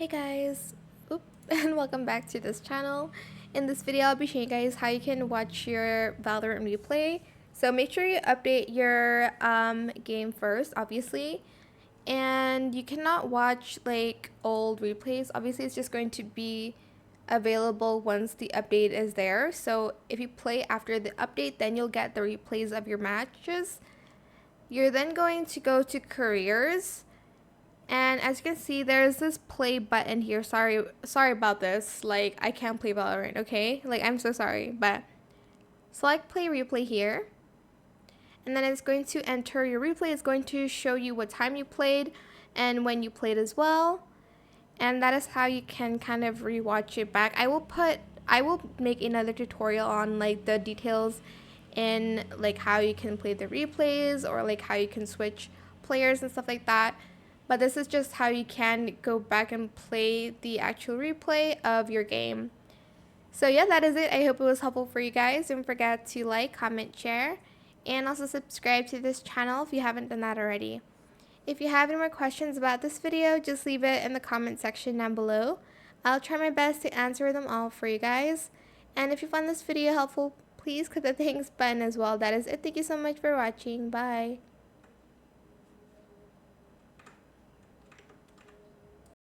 Hey guys, and welcome back to this channel. In this video, I'll be showing you guys how you can watch your Valorant replay. So make sure you update your game first, obviously. And you cannot watch like old replays. Obviously, it's just going to be available once the update is there. So if you play after the update, then you'll get the replays of your matches. You're then going to go to careers. And as you can see, there's this play button here. Sorry about this. Like, I can't play Valorant, okay? Like, I'm so sorry. But select play replay here. And then it's going to enter your replay. It's going to show you what time you played and when you played as well. And that is how you can kind of rewatch it back. I will make another tutorial on like the details in like how you can play the replays or like how you can switch players and stuff like that. But this is just how you can go back and play the actual replay of your game. So yeah, that is it. I hope it was helpful for you guys. Don't forget to like, comment, share, and also subscribe to this channel if you haven't done that already. If you have any more questions about this video, just leave it in the comment section down below. I'll try my best to answer them all for you guys. And if you found this video helpful, please click the thanks button as well. That is it. Thank you so much for watching. Bye.